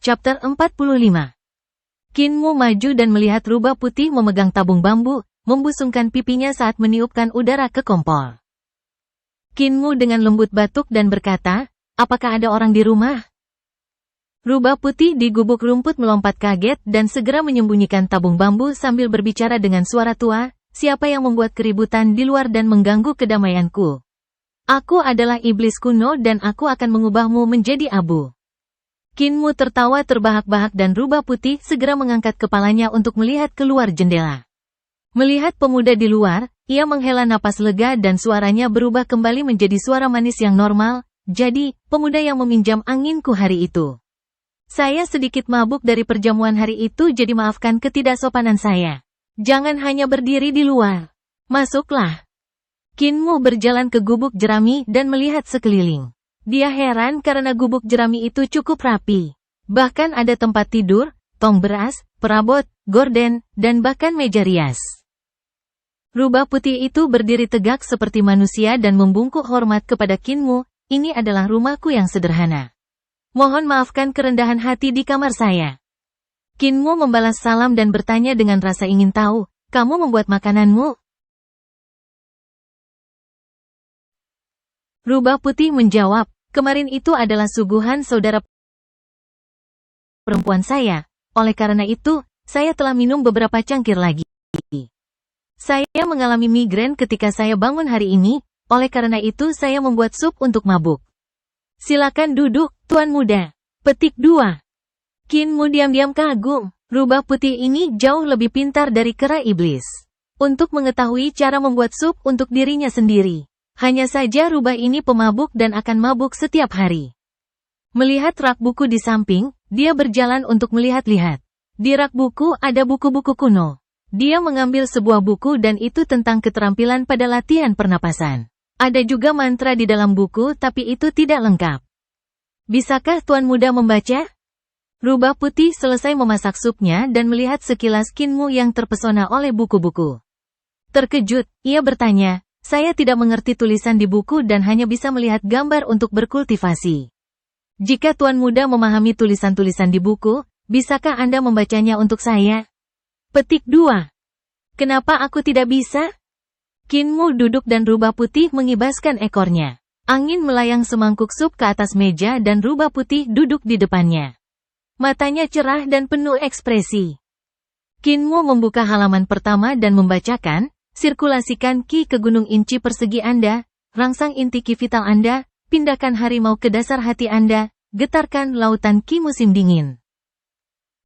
Chapter 45. Kinmu maju dan melihat rubah putih memegang tabung bambu, membusungkan pipinya saat meniupkan udara ke kompor. Kinmu dengan lembut batuk dan berkata, apakah ada orang di rumah? Rubah putih di gubuk rumput melompat kaget dan segera menyembunyikan tabung bambu sambil berbicara dengan suara tua, siapa yang membuat keributan di luar dan mengganggu kedamaianku? Aku adalah iblis kuno dan aku akan mengubahmu menjadi abu. Kinmu tertawa terbahak-bahak dan rubah putih segera mengangkat kepalanya untuk melihat keluar jendela. Melihat pemuda di luar, ia menghela napas lega dan suaranya berubah kembali menjadi suara manis yang normal, jadi, pemuda yang meminjam anginku hari itu. Saya sedikit mabuk dari perjamuan hari itu jadi maafkan ketidaksopanan saya. Jangan hanya berdiri di luar. Masuklah. Kinmu berjalan ke gubuk jerami dan melihat sekeliling. Dia heran karena gubuk jerami itu cukup rapi. Bahkan ada tempat tidur, tong beras, perabot, gorden, dan bahkan meja rias. Rubah putih itu berdiri tegak seperti manusia dan membungkuk hormat kepada Kinmu, ini adalah rumahku yang sederhana. Mohon maafkan kerendahan hati di kamar saya. Kinmu membalas salam dan bertanya dengan rasa ingin tahu, kamu membuat makananmu? Rubah putih menjawab, kemarin itu adalah suguhan saudara perempuan saya, oleh karena itu, saya telah minum beberapa cangkir lagi. Saya mengalami migrain ketika saya bangun hari ini, oleh karena itu saya membuat sup untuk mabuk. Silakan duduk, Tuan Muda. Petik 2. Kinmu diam-diam kagum, rubah putih ini jauh lebih pintar dari kera iblis. Untuk mengetahui cara membuat sup untuk dirinya sendiri. Hanya saja rubah ini pemabuk dan akan mabuk setiap hari. Melihat rak buku di samping, dia berjalan untuk melihat-lihat. Di rak buku ada buku-buku kuno. Dia mengambil sebuah buku dan itu tentang keterampilan pada latihan pernapasan. Ada juga mantra di dalam buku tapi itu tidak lengkap. Bisakah Tuan Muda membaca? Rubah putih selesai memasak supnya dan melihat sekilas Kinmu yang terpesona oleh buku-buku. Terkejut, ia bertanya, saya tidak mengerti tulisan di buku dan hanya bisa melihat gambar untuk berkultivasi. Jika Tuan Muda memahami tulisan-tulisan di buku, bisakah Anda membacanya untuk saya? Petik 2. Kenapa aku tidak bisa? Kinmu duduk dan rubah putih mengibaskan ekornya. Angin melayang semangkuk sup ke atas meja dan rubah putih duduk di depannya. Matanya cerah dan penuh ekspresi. Kinmu membuka halaman pertama dan membacakan, sirkulasikan Ki ke gunung inci persegi Anda, rangsang inti Ki vital Anda, pindahkan harimau ke dasar hati Anda, getarkan lautan Ki musim dingin.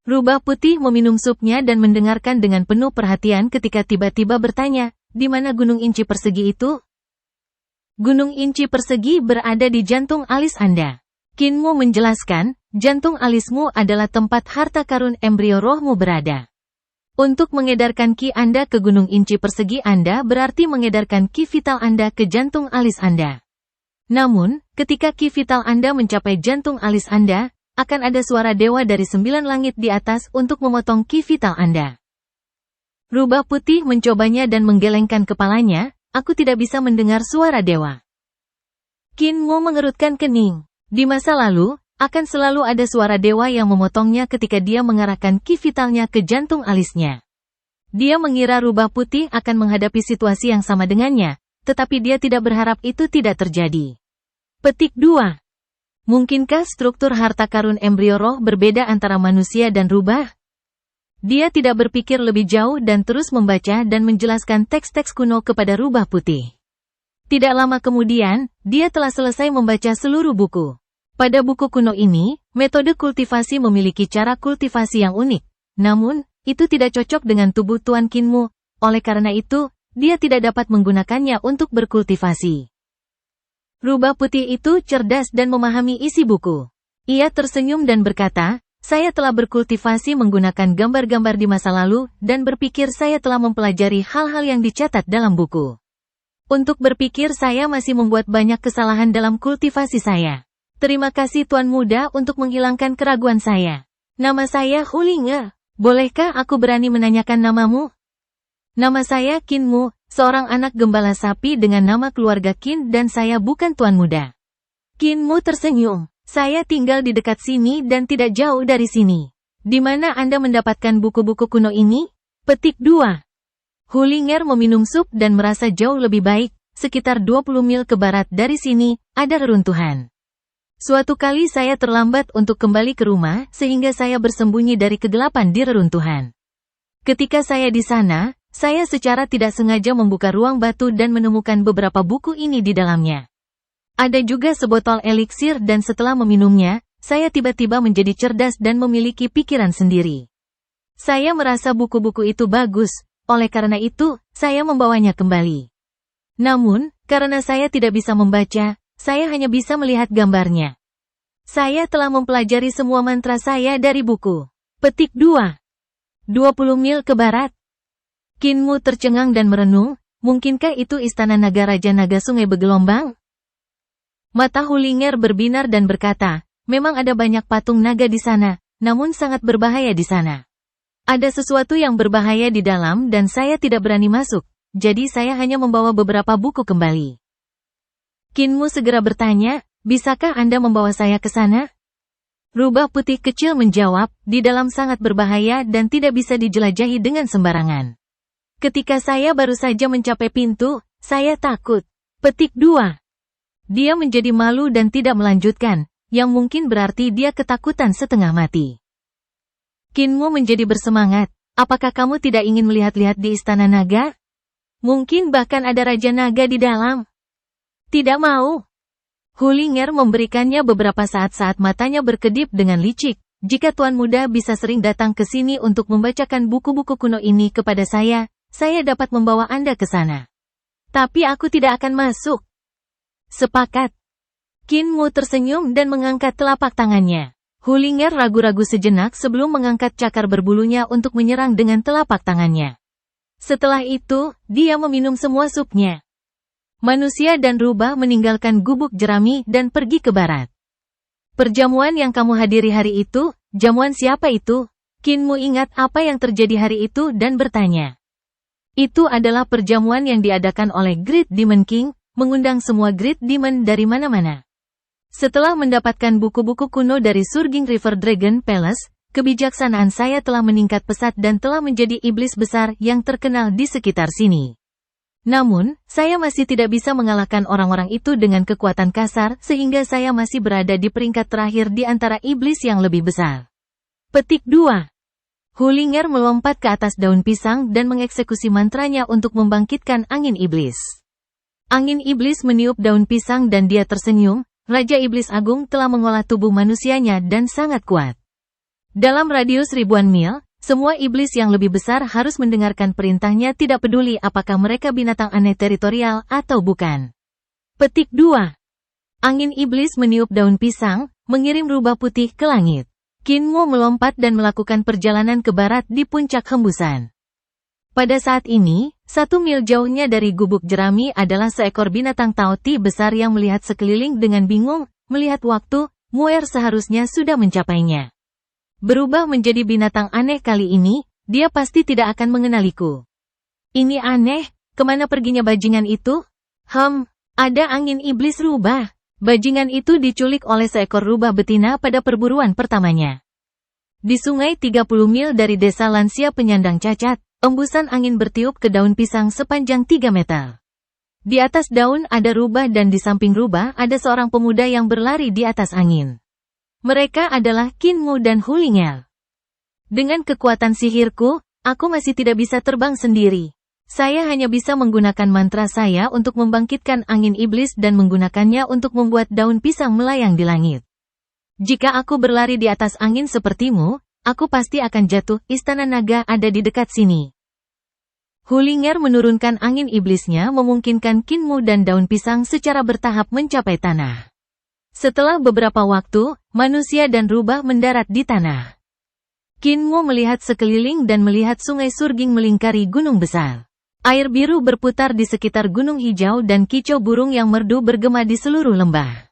Rubah putih meminum supnya dan mendengarkan dengan penuh perhatian ketika tiba-tiba bertanya, di mana gunung inci persegi itu? Gunung inci persegi berada di jantung alis Anda. Kinmu menjelaskan, jantung alismu adalah tempat harta karun embrio rohmu berada. Untuk mengedarkan Ki Anda ke gunung inci persegi Anda berarti mengedarkan Ki vital Anda ke jantung alis Anda. Namun, ketika Ki vital Anda mencapai jantung alis Anda, akan ada suara dewa dari 9 langit di atas untuk memotong Ki vital Anda. Rubah putih mencobanya dan menggelengkan kepalanya, aku tidak bisa mendengar suara dewa. Kinmu mengerutkan kening. Di masa lalu, akan selalu ada suara dewa yang memotongnya ketika dia mengarahkan Ki vitalnya ke jantung alisnya. Dia mengira rubah putih akan menghadapi situasi yang sama dengannya, tetapi dia tidak berharap itu tidak terjadi. Petik 2. Mungkinkah struktur harta karun embrio roh berbeda antara manusia dan rubah? Dia tidak berpikir lebih jauh dan terus membaca dan menjelaskan teks-teks kuno kepada rubah putih. Tidak lama kemudian, dia telah selesai membaca seluruh buku. Pada buku kuno ini, metode kultivasi memiliki cara kultivasi yang unik. Namun, itu tidak cocok dengan tubuh Tuan Kinmu. Oleh karena itu, dia tidak dapat menggunakannya untuk berkultivasi. Rubah putih itu cerdas dan memahami isi buku. Ia tersenyum dan berkata, saya telah berkultivasi menggunakan gambar-gambar di masa lalu dan berpikir saya telah mempelajari hal-hal yang dicatat dalam buku. Untuk berpikir saya masih membuat banyak kesalahan dalam kultivasi saya. Terima kasih Tuan Muda untuk menghilangkan keraguan saya. Nama saya Hulinge. Bolehkah aku berani menanyakan namamu? Nama saya Kinmu, seorang anak gembala sapi dengan nama keluarga Kin dan saya bukan Tuan Muda. Kinmu tersenyum. Saya tinggal di dekat sini dan tidak jauh dari sini. Di mana Anda mendapatkan buku-buku kuno ini? Petik 2. Hulinger meminum sup dan merasa jauh lebih baik. Sekitar 20 mil ke barat dari sini, ada reruntuhan. Suatu kali saya terlambat untuk kembali ke rumah, sehingga saya bersembunyi dari kegelapan di reruntuhan. Ketika saya di sana, saya secara tidak sengaja membuka ruang batu dan menemukan beberapa buku ini di dalamnya. Ada juga sebotol eliksir dan setelah meminumnya, saya tiba-tiba menjadi cerdas dan memiliki pikiran sendiri. Saya merasa buku-buku itu bagus, oleh karena itu, saya membawanya kembali. Namun, karena saya tidak bisa membaca, saya hanya bisa melihat gambarnya. Saya telah mempelajari semua mantra saya dari buku. Petik 2. 20 mil ke barat. Kinmu tercengang dan merenung, mungkinkah itu istana naga Raja Naga Sungai Bergelombang? Mata Hulinger berbinar dan berkata, memang ada banyak patung naga di sana, namun sangat berbahaya di sana. Ada sesuatu yang berbahaya di dalam dan saya tidak berani masuk, jadi saya hanya membawa beberapa buku kembali. Kinmu segera bertanya, bisakah Anda membawa saya ke sana? Rubah putih kecil menjawab, di dalam sangat berbahaya dan tidak bisa dijelajahi dengan sembarangan. Ketika saya baru saja mencapai pintu, saya takut. Petik 2. Dia menjadi malu dan tidak melanjutkan, yang mungkin berarti dia ketakutan setengah mati. Kinmu menjadi bersemangat, apakah kamu tidak ingin melihat-lihat di istana naga? Mungkin bahkan ada Raja Naga di dalam. Tidak mau. Hulinger memberikannya beberapa saat matanya berkedip dengan licik. Jika Tuan Muda bisa sering datang ke sini untuk membacakan buku-buku kuno ini kepada saya dapat membawa Anda ke sana. Tapi aku tidak akan masuk. Sepakat. Kinmu tersenyum dan mengangkat telapak tangannya. Hulinger ragu-ragu sejenak sebelum mengangkat cakar berbulunya untuk menyerang dengan telapak tangannya. Setelah itu, dia meminum semua supnya. Manusia dan rubah meninggalkan gubuk jerami dan pergi ke barat. Perjamuan yang kamu hadiri hari itu, jamuan siapa itu? Kinmu ingat apa yang terjadi hari itu dan bertanya. Itu adalah perjamuan yang diadakan oleh Great Demon King, mengundang semua Great Demon dari mana-mana. Setelah mendapatkan buku-buku kuno dari Surging River Dragon Palace, kebijaksanaan saya telah meningkat pesat dan telah menjadi iblis besar yang terkenal di sekitar sini. Namun, saya masih tidak bisa mengalahkan orang-orang itu dengan kekuatan kasar sehingga saya masih berada di peringkat terakhir di antara iblis yang lebih besar. Petik 2. Hulinger melompat ke atas daun pisang dan mengeksekusi mantranya untuk membangkitkan angin iblis. Angin iblis meniup daun pisang dan dia tersenyum, Raja Iblis Agung telah mengolah tubuh manusianya dan sangat kuat. Dalam radius ribuan mil, semua iblis yang lebih besar harus mendengarkan perintahnya tidak peduli apakah mereka binatang aneh teritorial atau bukan. Petik 2. Angin iblis meniup daun pisang, mengirim rubah putih ke langit. Kinmu melompat dan melakukan perjalanan ke barat di puncak hembusan. Pada saat ini, 1 mil jauhnya dari gubuk jerami adalah seekor binatang taoti besar yang melihat sekeliling dengan bingung, melihat waktu, Muer seharusnya sudah mencapainya. Berubah menjadi binatang aneh kali ini, dia pasti tidak akan mengenaliku. Ini aneh, kemana perginya bajingan itu? Ada angin iblis rubah. Bajingan itu diculik oleh seekor rubah betina pada perburuan pertamanya. Di sungai 30 mil dari desa lansia penyandang cacat, embusan angin bertiup ke daun pisang sepanjang 3 meter. Di atas daun ada rubah dan di samping rubah ada seorang pemuda yang berlari di atas angin. Mereka adalah Kinmu dan Hulinger. Dengan kekuatan sihirku, aku masih tidak bisa terbang sendiri. Saya hanya bisa menggunakan mantra saya untuk membangkitkan angin iblis dan menggunakannya untuk membuat daun pisang melayang di langit. Jika aku berlari di atas angin sepertimu, aku pasti akan jatuh. Istana naga ada di dekat sini. Hulinger menurunkan angin iblisnya memungkinkan Kinmu dan daun pisang secara bertahap mencapai tanah. Setelah beberapa waktu, manusia dan rubah mendarat di tanah. Kinmu melihat sekeliling dan melihat sungai Surging melingkari gunung besar. Air biru berputar di sekitar gunung hijau dan kicau burung yang merdu bergema di seluruh lembah.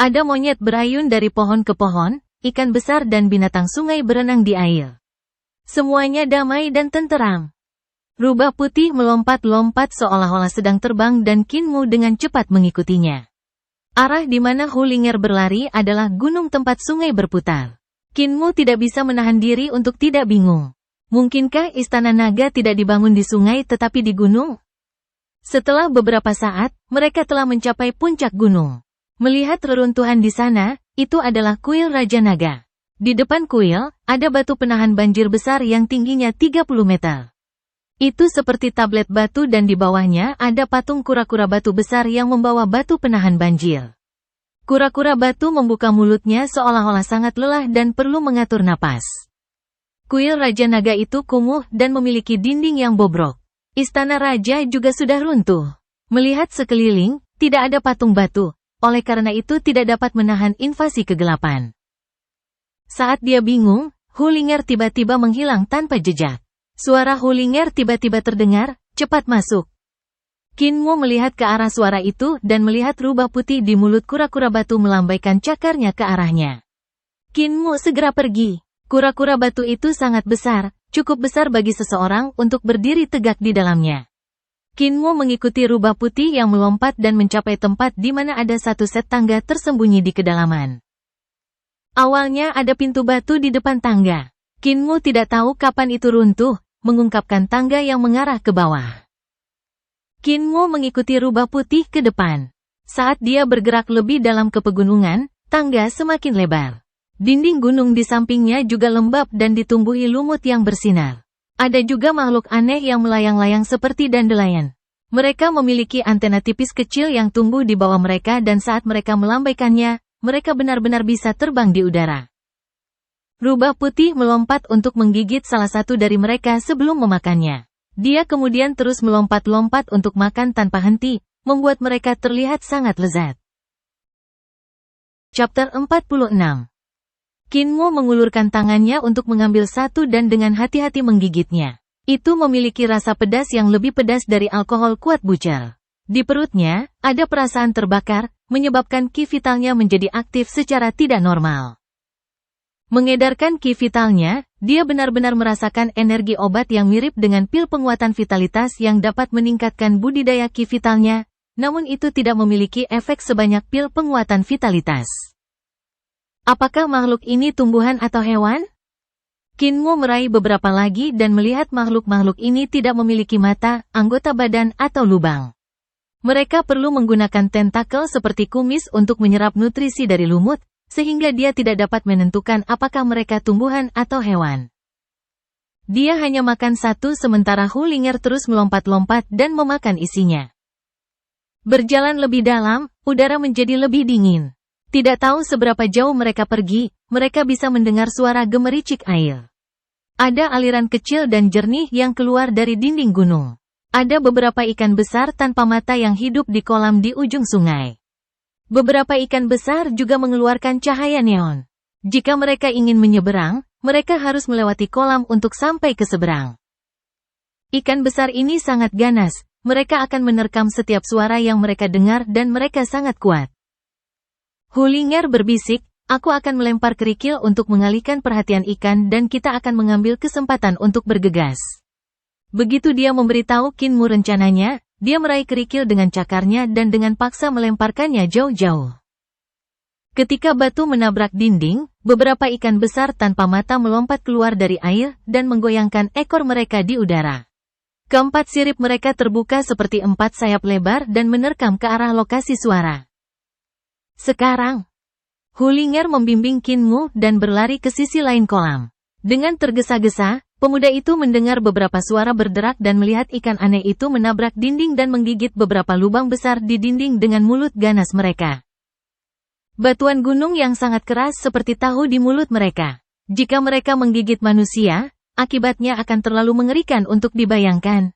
Ada monyet berayun dari pohon ke pohon, ikan besar dan binatang sungai berenang di air. Semuanya damai dan tenteram. Rubah putih melompat-lompat seolah-olah sedang terbang dan Kinmu dengan cepat mengikutinya. Arah di mana Hulinger berlari adalah gunung tempat sungai berputar. Kinmu tidak bisa menahan diri untuk tidak bingung. Mungkinkah istana naga tidak dibangun di sungai tetapi di gunung? Setelah beberapa saat, mereka telah mencapai puncak gunung. Melihat reruntuhan di sana, itu adalah kuil Raja Naga. Di depan kuil, ada batu penahan banjir besar yang tingginya 30 meter. Itu seperti tablet batu dan di bawahnya ada patung kura-kura batu besar yang membawa batu penahan banjir. Kura-kura batu membuka mulutnya seolah-olah sangat lelah dan perlu mengatur napas. Kuil Raja Naga itu kumuh dan memiliki dinding yang bobrok. Istana Raja juga sudah runtuh. Melihat sekeliling, tidak ada patung batu, oleh karena itu tidak dapat menahan invasi kegelapan. Saat dia bingung, Hulinger tiba-tiba menghilang tanpa jejak. Suara Hulinger tiba-tiba terdengar, cepat masuk. Kinmu melihat ke arah suara itu dan melihat rubah putih di mulut kura-kura batu melambaikan cakarnya ke arahnya. Kinmu segera pergi. Kura-kura batu itu sangat besar, cukup besar bagi seseorang untuk berdiri tegak di dalamnya. Kinmu mengikuti rubah putih yang melompat dan mencapai tempat di mana ada satu set tangga tersembunyi di kedalaman. Awalnya ada pintu batu di depan tangga. Kinmu tidak tahu kapan itu runtuh, mengungkapkan tangga yang mengarah ke bawah. Kinmu mengikuti rubah putih ke depan. Saat dia bergerak lebih dalam ke pegunungan, tangga semakin lebar. Dinding gunung di sampingnya juga lembab dan ditumbuhi lumut yang bersinar. Ada juga makhluk aneh yang melayang-layang seperti dandelion. Mereka memiliki antena tipis kecil yang tumbuh di bawah mereka dan saat mereka melambaikannya, mereka benar-benar bisa terbang di udara. Rubah putih melompat untuk menggigit salah satu dari mereka sebelum memakannya. Dia kemudian terus melompat-lompat untuk makan tanpa henti, membuat mereka terlihat sangat lezat. Chapter 46. Kinmu mengulurkan tangannya untuk mengambil satu dan dengan hati-hati menggigitnya. Itu memiliki rasa pedas yang lebih pedas dari alkohol kuat bucal. Di perutnya, ada perasaan terbakar, menyebabkan ki vitalnya menjadi aktif secara tidak normal. Mengedarkan ki vitalnya, dia benar-benar merasakan energi obat yang mirip dengan pil penguatan vitalitas yang dapat meningkatkan budidaya ki vitalnya, namun itu tidak memiliki efek sebanyak pil penguatan vitalitas. Apakah makhluk ini tumbuhan atau hewan? Kinmu meraih beberapa lagi dan melihat makhluk-makhluk ini tidak memiliki mata, anggota badan, atau lubang. Mereka perlu menggunakan tentakel seperti kumis untuk menyerap nutrisi dari lumut, sehingga dia tidak dapat menentukan apakah mereka tumbuhan atau hewan. Dia hanya makan satu sementara Hulinger terus melompat-lompat dan memakan isinya. Berjalan lebih dalam, udara menjadi lebih dingin. Tidak tahu seberapa jauh mereka pergi, mereka bisa mendengar suara gemericik air. Ada aliran kecil dan jernih yang keluar dari dinding gunung. Ada beberapa ikan besar tanpa mata yang hidup di kolam di ujung sungai. Beberapa ikan besar juga mengeluarkan cahaya neon. Jika mereka ingin menyeberang, mereka harus melewati kolam untuk sampai ke seberang. Ikan besar ini sangat ganas, mereka akan menerkam setiap suara yang mereka dengar dan mereka sangat kuat. Hulinger berbisik, aku akan melempar kerikil untuk mengalihkan perhatian ikan dan kita akan mengambil kesempatan untuk bergegas. Begitu dia memberitahu Kinmu rencananya, dia meraih kerikil dengan cakarnya dan dengan paksa melemparkannya jauh-jauh. Ketika batu menabrak dinding, beberapa ikan besar tanpa mata melompat keluar dari air dan menggoyangkan ekor mereka di udara. Keempat sirip mereka terbuka seperti 4 sayap lebar dan menerkam ke arah lokasi suara. Sekarang, Hulinger membimbing Kinmu dan berlari ke sisi lain kolam. Dengan tergesa-gesa, pemuda itu mendengar beberapa suara berderak dan melihat ikan aneh itu menabrak dinding dan menggigit beberapa lubang besar di dinding dengan mulut ganas mereka. Batuan gunung yang sangat keras seperti tahu di mulut mereka. Jika mereka menggigit manusia, akibatnya akan terlalu mengerikan untuk dibayangkan.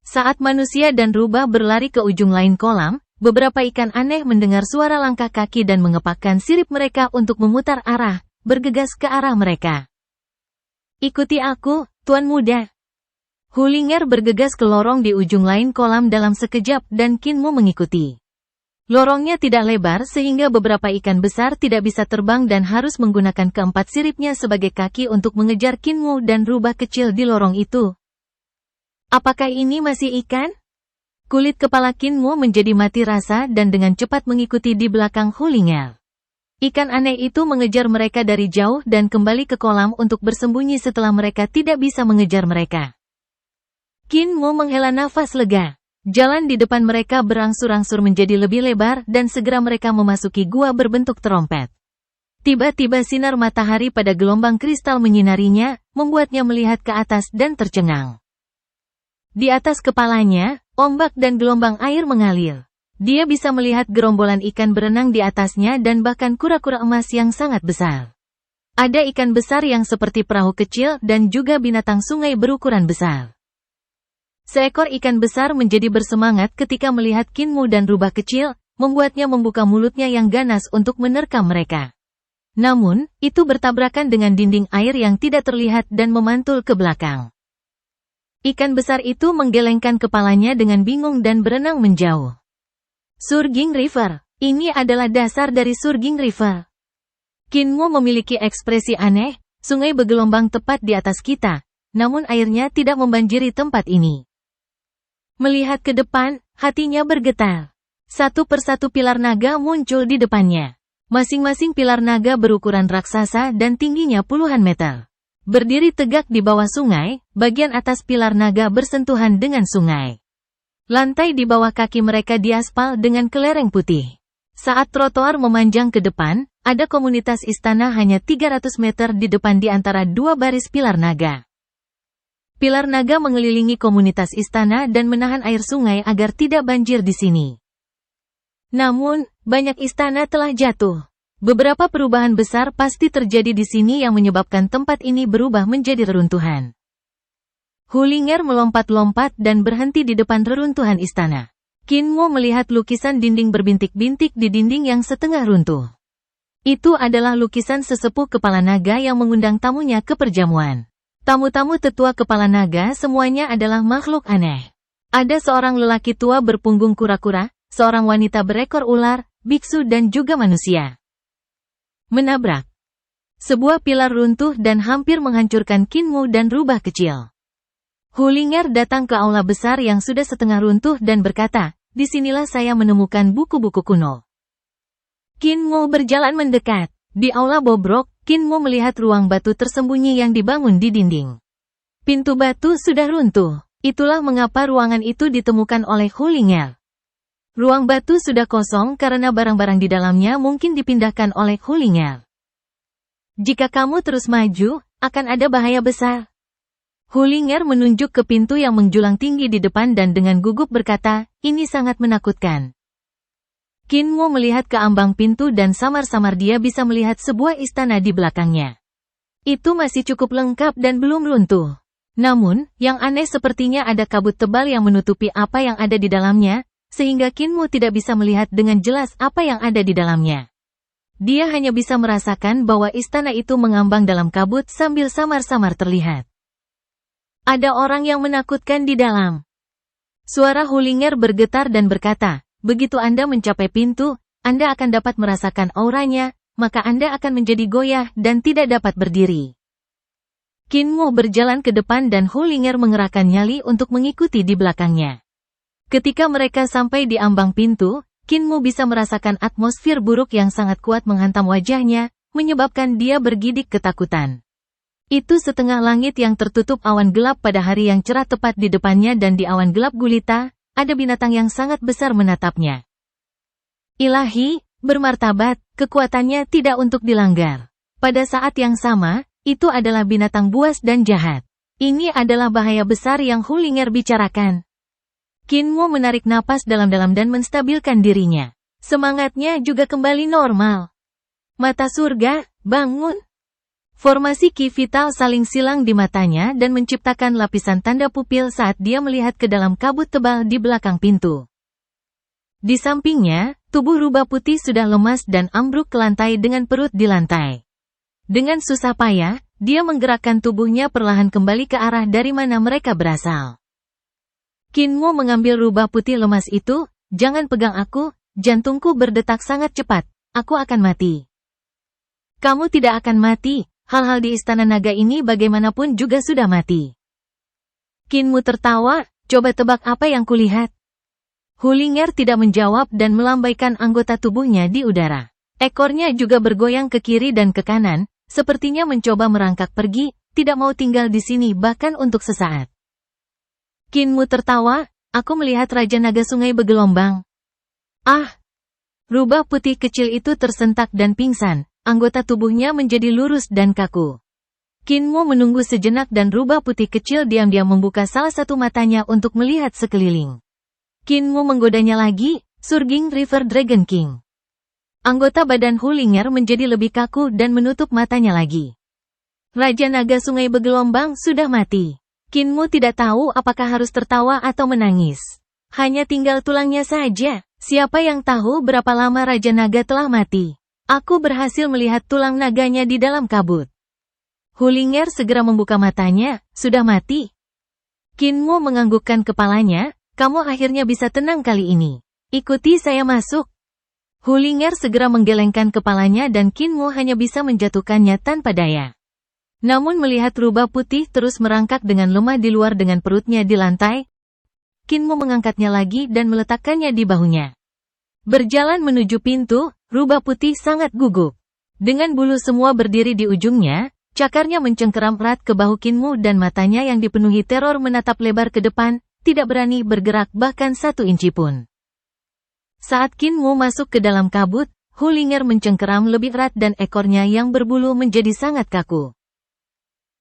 Saat manusia dan rubah berlari ke ujung lain kolam, beberapa ikan aneh mendengar suara langkah kaki dan mengepakkan sirip mereka untuk memutar arah, bergegas ke arah mereka. Ikuti aku, Tuan Muda. Hulinger bergegas ke lorong di ujung lain kolam dalam sekejap dan Kinmu mengikuti. Lorongnya tidak lebar sehingga beberapa ikan besar tidak bisa terbang dan harus menggunakan keempat siripnya sebagai kaki untuk mengejar Kinmu dan rubah kecil di lorong itu. Apakah ini masih ikan? Kulit kepala Kinmu menjadi mati rasa dan dengan cepat mengikuti di belakang Hulinger. Ikan aneh itu mengejar mereka dari jauh dan kembali ke kolam untuk bersembunyi setelah mereka tidak bisa mengejar mereka. Kinmu menghela nafas lega. Jalan di depan mereka berangsur-angsur menjadi lebih lebar dan segera mereka memasuki gua berbentuk trompet. Tiba-tiba sinar matahari pada gelombang kristal menyinarinya, membuatnya melihat ke atas dan tercengang. Di atas kepalanya, ombak dan gelombang air mengalir. Dia bisa melihat gerombolan ikan berenang di atasnya dan bahkan kura-kura emas yang sangat besar. Ada ikan besar yang seperti perahu kecil dan juga binatang sungai berukuran besar. Seekor ikan besar menjadi bersemangat ketika melihat Kinmu dan rubah kecil, membuatnya membuka mulutnya yang ganas untuk menerkam mereka. Namun, itu bertabrakan dengan dinding air yang tidak terlihat dan memantul ke belakang. Ikan besar itu menggelengkan kepalanya dengan bingung dan berenang menjauh. Surging River. Ini adalah dasar dari Surging River. Kinmu memiliki ekspresi aneh, sungai bergelombang tepat di atas kita, namun airnya tidak membanjiri tempat ini. Melihat ke depan, hatinya bergetar. Satu persatu pilar naga muncul di depannya. Masing-masing pilar naga berukuran raksasa dan tingginya puluhan meter. Berdiri tegak di bawah sungai, bagian atas pilar naga bersentuhan dengan sungai. Lantai di bawah kaki mereka diaspal dengan kelereng putih. Saat trotoar memanjang ke depan, ada komunitas istana hanya 300 meter di depan di antara dua baris pilar naga. Pilar naga mengelilingi komunitas istana dan menahan air sungai agar tidak banjir di sini. Namun, banyak istana telah jatuh. Beberapa perubahan besar pasti terjadi di sini yang menyebabkan tempat ini berubah menjadi reruntuhan. Hulinger melompat-lompat dan berhenti di depan reruntuhan istana. Kinmu melihat lukisan dinding berbintik-bintik di dinding yang setengah runtuh. Itu adalah lukisan sesepuh kepala naga yang mengundang tamunya ke perjamuan. Tamu-tamu tetua kepala naga semuanya adalah makhluk aneh. Ada seorang lelaki tua berpunggung kura-kura, seorang wanita berekor ular, biksu dan juga manusia. Menabrak. Sebuah pilar runtuh dan hampir menghancurkan Kinmu dan rubah kecil. Hulinger datang ke aula besar yang sudah setengah runtuh dan berkata, "Disinilah saya menemukan buku-buku kuno." Kinmu berjalan mendekat. Di aula bobrok, Kinmu melihat ruang batu tersembunyi yang dibangun di dinding. Pintu batu sudah runtuh. Itulah mengapa ruangan itu ditemukan oleh Hulinger. Ruang batu sudah kosong karena barang-barang di dalamnya mungkin dipindahkan oleh Hulinger. Jika kamu terus maju, akan ada bahaya besar. Hulinger menunjuk ke pintu yang menjulang tinggi di depan dan dengan gugup berkata, "Ini sangat menakutkan." Kinmu melihat ke ambang pintu dan samar-samar dia bisa melihat sebuah istana di belakangnya. Itu masih cukup lengkap dan belum runtuh. Namun, yang aneh sepertinya ada kabut tebal yang menutupi apa yang ada di dalamnya, sehingga Kinmu tidak bisa melihat dengan jelas apa yang ada di dalamnya. Dia hanya bisa merasakan bahwa istana itu mengambang dalam kabut sambil samar-samar terlihat. Ada orang yang menakutkan di dalam. Suara Hulinger bergetar dan berkata, "Begitu Anda mencapai pintu, Anda akan dapat merasakan auranya, maka Anda akan menjadi goyah dan tidak dapat berdiri." Kinmu berjalan ke depan dan Hulinger mengerahkan nyali untuk mengikuti di belakangnya. Ketika mereka sampai di ambang pintu, Kinmu bisa merasakan atmosfer buruk yang sangat kuat menghantam wajahnya, menyebabkan dia bergidik ketakutan. Itu setengah langit yang tertutup awan gelap pada hari yang cerah tepat di depannya dan di awan gelap gulita, ada binatang yang sangat besar menatapnya. Ilahi, bermartabat, kekuatannya tidak untuk dilanggar. Pada saat yang sama, itu adalah binatang buas dan jahat. Ini adalah bahaya besar yang Hulinger bicarakan. Kinmu menarik napas dalam-dalam dan menstabilkan dirinya. Semangatnya juga kembali normal. Mata surga, bangun. Formasi ki vital saling silang di matanya dan menciptakan lapisan tanda pupil saat dia melihat ke dalam kabut tebal di belakang pintu. Di sampingnya, tubuh rubah putih sudah lemas dan ambruk ke lantai dengan perut di lantai. Dengan susah payah, dia menggerakkan tubuhnya perlahan kembali ke arah dari mana mereka berasal. Kinmu mengambil rubah putih lemas itu, "Jangan pegang aku, jantungku berdetak sangat cepat, aku akan mati." "Kamu tidak akan mati, hal-hal di istana naga ini bagaimanapun juga sudah mati." Kinmu tertawa, "Coba tebak apa yang kulihat." Hulinger tidak menjawab dan melambaikan anggota tubuhnya di udara. Ekornya juga bergoyang ke kiri dan ke kanan, sepertinya mencoba merangkak pergi, tidak mau tinggal di sini bahkan untuk sesaat. Kinmu tertawa, aku melihat Raja Naga Sungai bergelombang. Ah! Rubah putih kecil itu tersentak dan pingsan, anggota tubuhnya menjadi lurus dan kaku. Kinmu menunggu sejenak dan rubah putih kecil diam-diam membuka salah satu matanya untuk melihat sekeliling. Kinmu menggodanya lagi, Surging River Dragon King. Anggota badan Hulinger menjadi lebih kaku dan menutup matanya lagi. Raja Naga Sungai bergelombang sudah mati. Kinmu tidak tahu apakah harus tertawa atau menangis. Hanya tinggal tulangnya saja. Siapa yang tahu berapa lama Raja Naga telah mati? Aku berhasil melihat tulang naganya di dalam kabut. Hulinger segera membuka matanya, sudah mati. Kinmu menganggukkan kepalanya, kamu akhirnya bisa tenang kali ini. Ikuti saya masuk. Hulinger segera menggelengkan kepalanya dan Kinmu hanya bisa menjatuhkannya tanpa daya. Namun melihat rubah putih terus merangkak dengan lemah di luar dengan perutnya di lantai, Kinmu mengangkatnya lagi dan meletakkannya di bahunya. Berjalan menuju pintu, rubah putih sangat gugup. Dengan bulu semua berdiri di ujungnya, cakarnya mencengkeram erat ke bahu Kinmu dan matanya yang dipenuhi teror menatap lebar ke depan, tidak berani bergerak bahkan 1 inci pun. Saat Kinmu masuk ke dalam kabut, Hulinger mencengkeram lebih erat dan ekornya yang berbulu menjadi sangat kaku.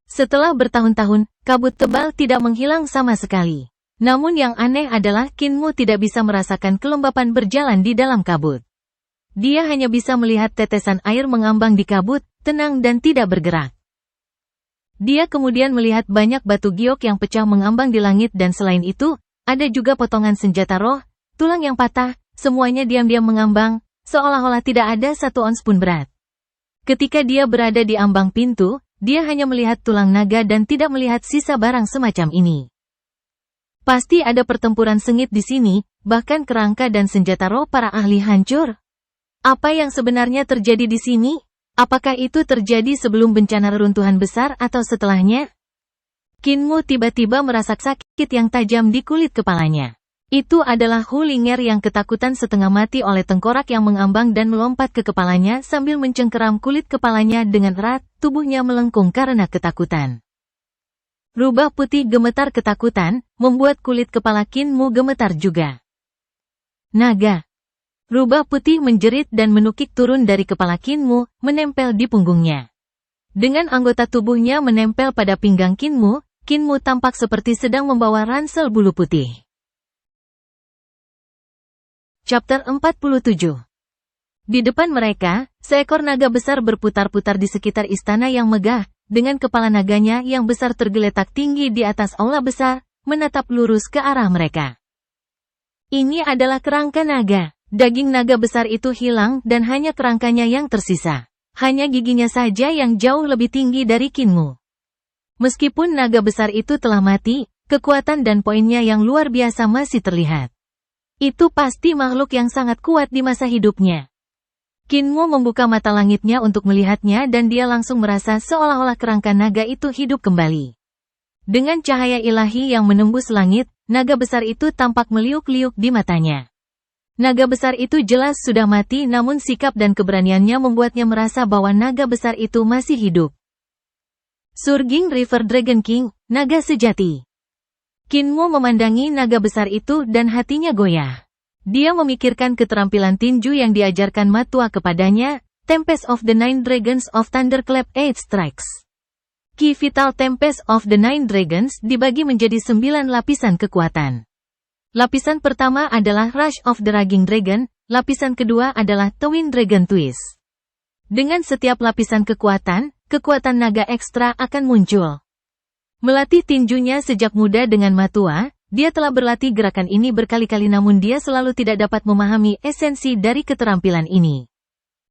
Setelah bertahun-tahun, kabut tebal tidak menghilang sama sekali. Namun yang aneh adalah Kinmu tidak bisa merasakan kelembapan berjalan di dalam kabut. Dia hanya bisa melihat tetesan air mengambang di kabut, tenang dan tidak bergerak. Dia kemudian melihat banyak batu giok yang pecah mengambang di langit dan selain itu, ada juga potongan senjata roh, tulang yang patah, semuanya diam-diam mengambang, seolah-olah tidak ada 1 ons pun berat. Ketika dia berada di ambang pintu, dia hanya melihat tulang naga dan tidak melihat sisa barang semacam ini. Pasti ada pertempuran sengit di sini, bahkan kerangka dan senjata roh para ahli hancur. Apa yang sebenarnya terjadi di sini? Apakah itu terjadi sebelum bencana reruntuhan besar atau setelahnya? Kinmu tiba-tiba merasa sakit yang tajam di kulit kepalanya. Itu adalah Hulinger yang ketakutan setengah mati oleh tengkorak yang mengambang dan melompat ke kepalanya sambil mencengkeram kulit kepalanya dengan erat, tubuhnya melengkung karena ketakutan. Rubah putih gemetar ketakutan, membuat kulit kepala Kinmu gemetar juga. Naga. Rubah putih menjerit dan menukik turun dari kepala Kinmu, menempel di punggungnya. Dengan anggota tubuhnya menempel pada pinggang Kinmu, Kinmu tampak seperti sedang membawa ransel bulu putih. Chapter 47. Di depan mereka, seekor naga besar berputar-putar di sekitar istana yang megah, dengan kepala naganya yang besar tergeletak tinggi di atas aula besar, menatap lurus ke arah mereka. Ini adalah kerangka naga. Daging naga besar itu hilang dan hanya kerangkanya yang tersisa. Hanya giginya saja yang jauh lebih tinggi dari Kinmu. Meskipun naga besar itu telah mati, kekuatan dan poinnya yang luar biasa masih terlihat. Itu pasti makhluk yang sangat kuat di masa hidupnya. Kinmu membuka mata langitnya untuk melihatnya dan dia langsung merasa seolah-olah kerangka naga itu hidup kembali. Dengan cahaya ilahi yang menembus langit, naga besar itu tampak meliuk-liuk di matanya. Naga besar itu jelas sudah mati namun sikap dan keberaniannya membuatnya merasa bahwa naga besar itu masih hidup. Surging River Dragon King, naga sejati. Kinmu memandangi naga besar itu dan hatinya goyah. Dia memikirkan keterampilan tinju yang diajarkan Matua kepadanya, Tempest of the Nine Dragons of Thunderclap 8 Strikes. Ki Vital Tempest of the Nine Dragons dibagi menjadi 9 lapisan kekuatan. Lapisan pertama adalah Rush of the Raging Dragon, lapisan kedua adalah Twin Dragon Twist. Dengan setiap lapisan kekuatan naga ekstra akan muncul. Melatih tinjunya sejak muda dengan Matua, dia telah berlatih gerakan ini berkali-kali namun dia selalu tidak dapat memahami esensi dari keterampilan ini.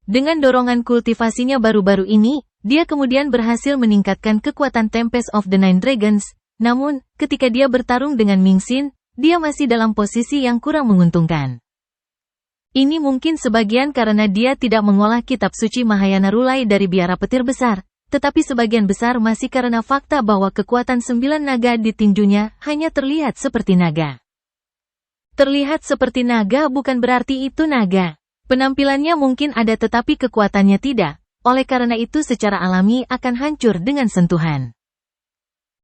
Dengan dorongan kultivasinya baru-baru ini, dia kemudian berhasil meningkatkan kekuatan Tempest of the Nine Dragons, namun, ketika dia bertarung dengan Ming Xin, dia masih dalam posisi yang kurang menguntungkan. Ini mungkin sebagian karena dia tidak mengolah kitab suci Mahayana Rulai dari biara petir besar, tetapi sebagian besar masih karena fakta bahwa kekuatan 9 naga di tinjunya hanya terlihat seperti naga. Terlihat seperti naga bukan berarti itu naga. Penampilannya mungkin ada tetapi kekuatannya tidak, oleh karena itu secara alami akan hancur dengan sentuhan.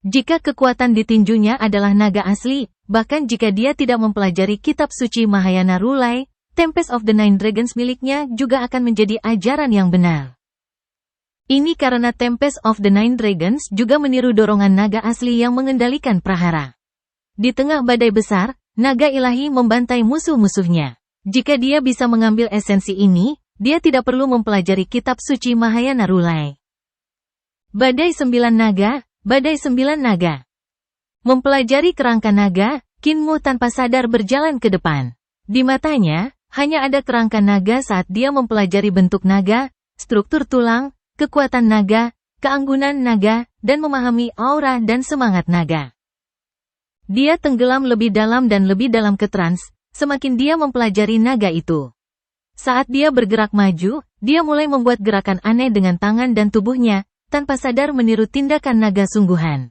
Jika kekuatan di tinjunya adalah naga asli, bahkan jika dia tidak mempelajari kitab suci Mahayana Rulai, Tempest of the Nine Dragons miliknya juga akan menjadi ajaran yang benar. Ini karena Tempest of the Nine Dragons juga meniru dorongan naga asli yang mengendalikan prahara. Di tengah badai besar, naga ilahi membantai musuh-musuhnya. Jika dia bisa mengambil esensi ini, dia tidak perlu mempelajari kitab suci Mahayana Rulai. Badai 9 naga, badai 9 naga. Mempelajari kerangka naga, Kinmu tanpa sadar berjalan ke depan. Di matanya, hanya ada kerangka naga saat dia mempelajari bentuk naga, struktur tulang, kekuatan naga, keanggunan naga, dan memahami aura dan semangat naga. Dia tenggelam lebih dalam dan lebih dalam ke trans, semakin dia mempelajari naga itu. Saat dia bergerak maju, dia mulai membuat gerakan aneh dengan tangan dan tubuhnya, tanpa sadar meniru tindakan naga sungguhan.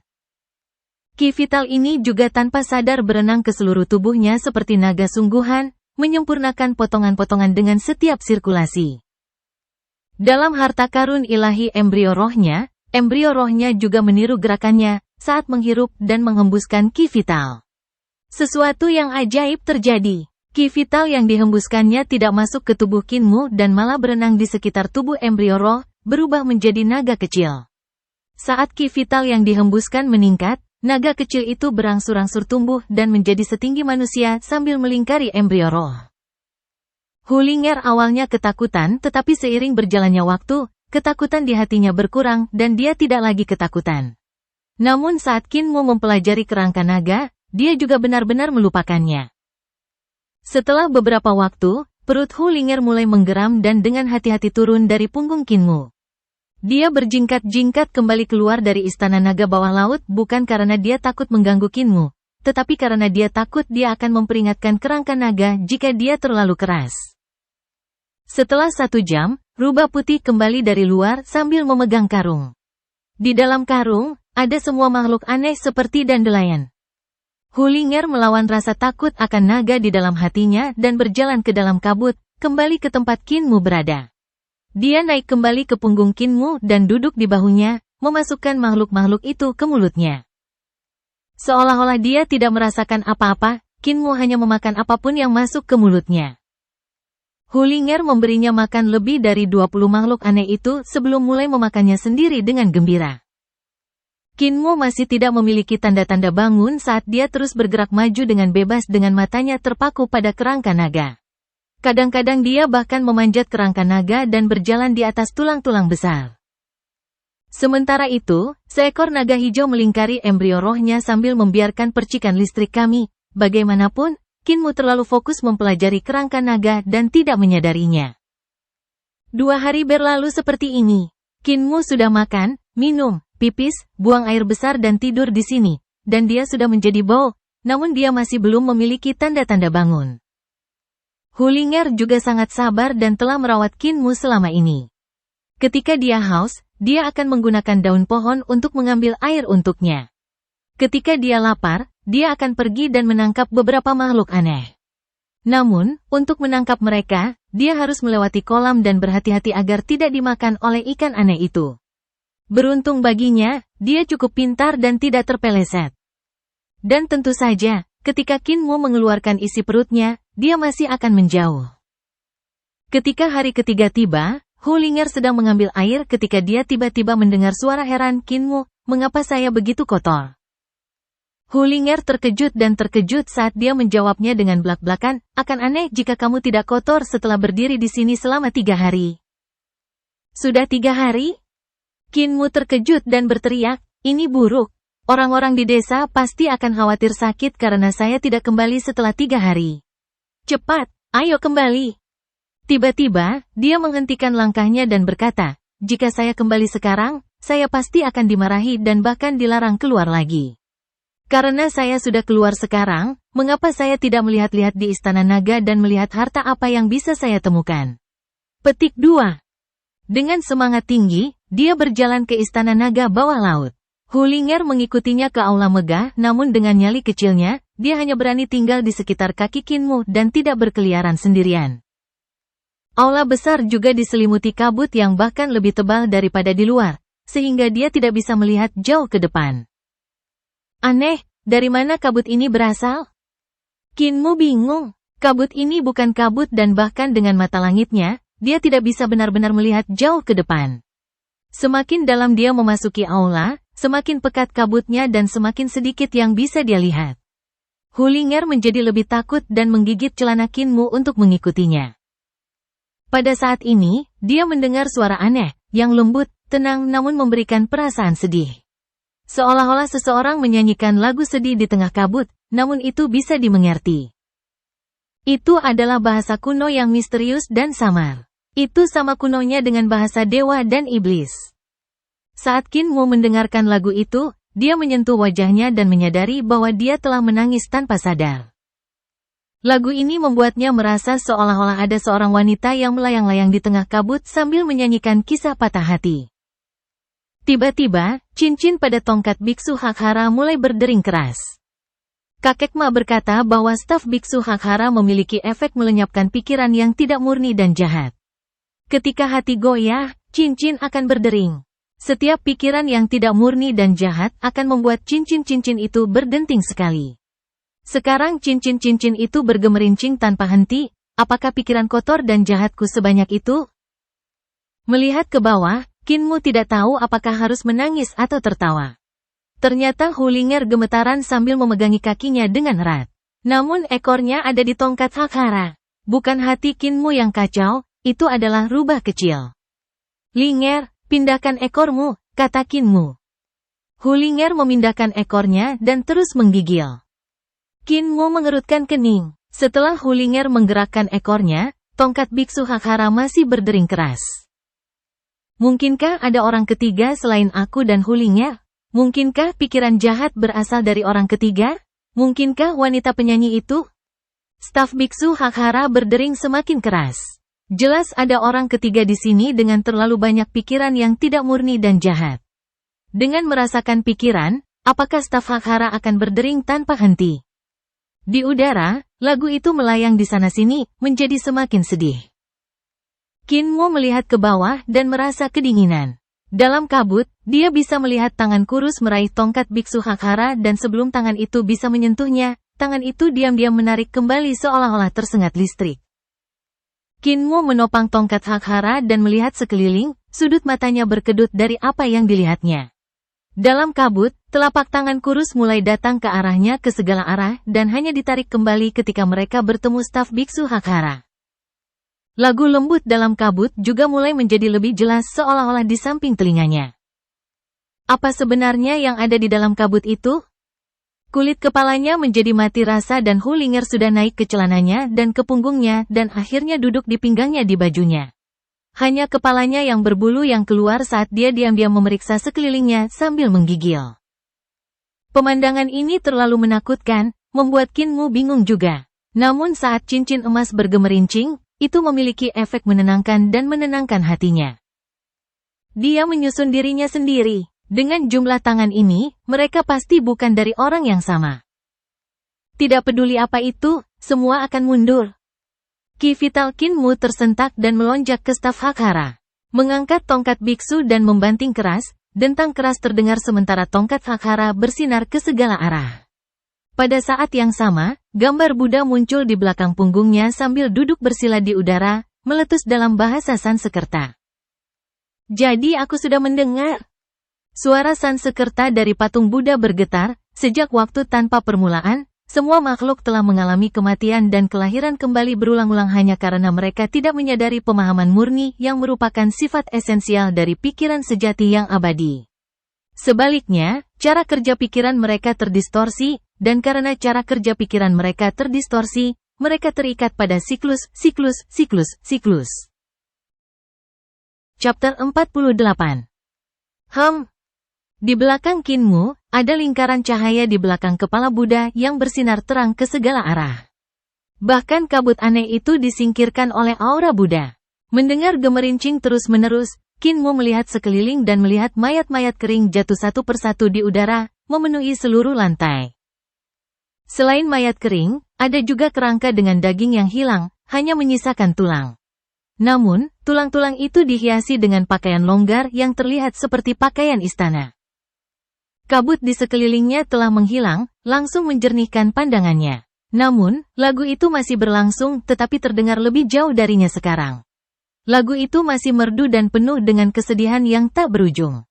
Ki vital ini juga tanpa sadar berenang ke seluruh tubuhnya seperti naga sungguhan, menyempurnakan potongan-potongan dengan setiap sirkulasi. Dalam harta karun ilahi embrio rohnya juga meniru gerakannya, saat menghirup dan menghembuskan ki vital. Sesuatu yang ajaib terjadi. Ki vital yang dihembuskannya tidak masuk ke tubuh Kinmu dan malah berenang di sekitar tubuh embrio roh, berubah menjadi naga kecil. Saat ki vital yang dihembuskan meningkat, naga kecil itu berangsur-angsur tumbuh dan menjadi setinggi manusia sambil melingkari embrio roh. Hulinger awalnya ketakutan tetapi seiring berjalannya waktu, ketakutan di hatinya berkurang dan dia tidak lagi ketakutan. Namun saat Kinmu mempelajari kerangka naga, dia juga benar-benar melupakannya. Setelah beberapa waktu, perut Hulinger mulai menggeram dan dengan hati-hati turun dari punggung Kinmu. Dia berjingkat-jingkat kembali keluar dari istana naga bawah laut bukan karena dia takut mengganggu Kinmu, tetapi karena dia takut dia akan memperingatkan kerangka naga jika dia terlalu keras. Setelah 1 jam, rubah putih kembali dari luar sambil memegang karung. Di dalam karung, ada semua makhluk aneh seperti dandelion. Hulinger melawan rasa takut akan naga di dalam hatinya dan berjalan ke dalam kabut, kembali ke tempat Kinmu berada. Dia naik kembali ke punggung Kinmu dan duduk di bahunya, memasukkan makhluk-makhluk itu ke mulutnya. Seolah-olah dia tidak merasakan apa-apa, Kinmu hanya memakan apapun yang masuk ke mulutnya. Hulinger memberinya makan lebih dari 20 makhluk aneh itu sebelum mulai memakannya sendiri dengan gembira. Kinmu masih tidak memiliki tanda-tanda bangun saat dia terus bergerak maju dengan bebas dengan matanya terpaku pada kerangka naga. Kadang-kadang dia bahkan memanjat kerangka naga dan berjalan di atas tulang-tulang besar. Sementara itu, seekor naga hijau melingkari embrio rohnya sambil membiarkan percikan listrik kami. Bagaimanapun, Kinmu terlalu fokus mempelajari kerangka naga dan tidak menyadarinya. 2 hari berlalu seperti ini. Kinmu sudah makan, minum, pipis, buang air besar dan tidur di sini, dan dia sudah menjadi bau, namun dia masih belum memiliki tanda-tanda bangun. Hulinger juga sangat sabar dan telah merawat Kinmu selama ini. Ketika dia haus, dia akan menggunakan daun pohon untuk mengambil air untuknya. Ketika dia lapar, dia akan pergi dan menangkap beberapa makhluk aneh. Namun, untuk menangkap mereka, dia harus melewati kolam dan berhati-hati agar tidak dimakan oleh ikan aneh itu. Beruntung baginya, dia cukup pintar dan tidak terpeleset. Dan tentu saja, ketika Kinmu mengeluarkan isi perutnya, dia masih akan menjauh. Ketika hari ketiga tiba, Hulinger sedang mengambil air ketika dia tiba-tiba mendengar suara heran Kinmu, mengapa saya begitu kotor? Hulinger terkejut saat dia menjawabnya dengan belak-belakan, akan aneh jika kamu tidak kotor setelah berdiri di sini selama 3 hari. Sudah 3 hari? Kinmu terkejut dan berteriak, ini buruk. Orang-orang di desa pasti akan khawatir sakit karena saya tidak kembali setelah 3 hari. Cepat, ayo kembali. Tiba-tiba, dia menghentikan langkahnya dan berkata, jika saya kembali sekarang, saya pasti akan dimarahi dan bahkan dilarang keluar lagi. Karena saya sudah keluar sekarang, mengapa saya tidak melihat-lihat di Istana Naga dan melihat harta apa yang bisa saya temukan? Petik 2. Dengan semangat tinggi, dia berjalan ke Istana Naga bawah laut. Hulinger mengikutinya ke aula megah, namun dengan nyali kecilnya, dia hanya berani tinggal di sekitar kaki Kinmu dan tidak berkeliaran sendirian. Aula besar juga diselimuti kabut yang bahkan lebih tebal daripada di luar, sehingga dia tidak bisa melihat jauh ke depan. Aneh, dari mana kabut ini berasal? Kinmu bingung. Kabut ini bukan kabut dan bahkan dengan mata langitnya, dia tidak bisa benar-benar melihat jauh ke depan. Semakin dalam dia memasuki aula, semakin pekat kabutnya dan semakin sedikit yang bisa dia lihat. Hulinger menjadi lebih takut dan menggigit celana Kinmu untuk mengikutinya. Pada saat ini, dia mendengar suara aneh, yang lembut, tenang namun memberikan perasaan sedih. Seolah-olah seseorang menyanyikan lagu sedih di tengah kabut, namun itu bisa dimengerti. Itu adalah bahasa kuno yang misterius dan samar. Itu sama kunonya dengan bahasa dewa dan iblis. Saat Kinmu mendengarkan lagu itu, dia menyentuh wajahnya dan menyadari bahwa dia telah menangis tanpa sadar. Lagu ini membuatnya merasa seolah-olah ada seorang wanita yang melayang-layang di tengah kabut sambil menyanyikan kisah patah hati. Tiba-tiba, cincin pada tongkat biksu Hakhara mulai berdering keras. Kakek Ma berkata bahwa staf biksu Hakhara memiliki efek melenyapkan pikiran yang tidak murni dan jahat. Ketika hati goyah, cincin akan berdering. Setiap pikiran yang tidak murni dan jahat akan membuat cincin-cincin itu berdenting sekali. Sekarang cincin-cincin itu bergemerincing tanpa henti, apakah pikiran kotor dan jahatku sebanyak itu? Melihat ke bawah, Kinmu tidak tahu apakah harus menangis atau tertawa. Ternyata Hulinger gemetaran sambil memegangi kakinya dengan erat. Namun ekornya ada di tongkat Hakhara. Bukan hati Kinmu yang kacau, itu adalah rubah kecil. Linger, pindahkan ekormu, kata Kinmu. Hulinger memindahkan ekornya dan terus menggigil. Kinmu mengerutkan kening. Setelah Hulinger menggerakkan ekornya, tongkat biksu Hakhara masih berdering keras. Mungkinkah ada orang ketiga selain aku dan Hulinger? Mungkinkah pikiran jahat berasal dari orang ketiga? Mungkinkah wanita penyanyi itu? Staf biksu Hakhara berdering semakin keras. Jelas ada orang ketiga di sini dengan terlalu banyak pikiran yang tidak murni dan jahat. Dengan merasakan pikiran, apakah staf Hakhara akan berdering tanpa henti? Di udara, lagu itu melayang di sana-sini, menjadi semakin sedih. Kinmu melihat ke bawah dan merasa kedinginan. Dalam kabut, dia bisa melihat tangan kurus meraih tongkat biksu Hakhara dan sebelum tangan itu bisa menyentuhnya, tangan itu diam-diam menarik kembali seolah-olah tersengat listrik. Kinmu menopang tongkat Hakhara dan melihat sekeliling, sudut matanya berkedut dari apa yang dilihatnya. Dalam kabut, telapak tangan kurus mulai datang ke arahnya ke segala arah dan hanya ditarik kembali ketika mereka bertemu staf biksu Hakhara. Lagu lembut dalam kabut juga mulai menjadi lebih jelas seolah-olah di samping telinganya. Apa sebenarnya yang ada di dalam kabut itu? Kulit kepalanya menjadi mati rasa dan Hulinger sudah naik ke celananya dan ke punggungnya dan akhirnya duduk di pinggangnya di bajunya. Hanya kepalanya yang berbulu yang keluar saat dia diam-diam memeriksa sekelilingnya sambil menggigil. Pemandangan ini terlalu menakutkan, membuat Kinmu bingung juga. Namun saat cincin emas bergemerincing, itu memiliki efek menenangkan dan menenangkan hatinya. Dia menyusun dirinya sendiri. Dengan jumlah tangan ini, mereka pasti bukan dari orang yang sama. Tidak peduli apa itu, semua akan mundur. Ki vital Kinmu tersentak dan melonjak ke staf Hakhara. Mengangkat tongkat biksu dan membanting keras, dentang keras terdengar sementara tongkat Hakhara bersinar ke segala arah. Pada saat yang sama, gambar Buddha muncul di belakang punggungnya sambil duduk bersila di udara, meletus dalam bahasa Sanskerta. Jadi aku sudah mendengar. Suara Sanskerta dari patung Buddha bergetar, sejak waktu tanpa permulaan, semua makhluk telah mengalami kematian dan kelahiran kembali berulang-ulang hanya karena mereka tidak menyadari pemahaman murni yang merupakan sifat esensial dari pikiran sejati yang abadi. Sebaliknya, cara kerja pikiran mereka terdistorsi, dan karena cara kerja pikiran mereka terdistorsi, mereka terikat pada siklus. Chapter 48. Di belakang Kinmu, ada lingkaran cahaya di belakang kepala Buddha yang bersinar terang ke segala arah. Bahkan kabut aneh itu disingkirkan oleh aura Buddha. Mendengar gemerincing terus-menerus, Qin Mo melihat sekeliling dan melihat mayat-mayat kering jatuh satu persatu di udara, memenuhi seluruh lantai. Selain mayat kering, ada juga kerangka dengan daging yang hilang, hanya menyisakan tulang. Namun, tulang-tulang itu dihiasi dengan pakaian longgar yang terlihat seperti pakaian istana. Kabut di sekelilingnya telah menghilang, langsung menjernihkan pandangannya. Namun, lagu itu masih berlangsung tetapi terdengar lebih jauh darinya sekarang. Lagu itu masih merdu dan penuh dengan kesedihan yang tak berujung.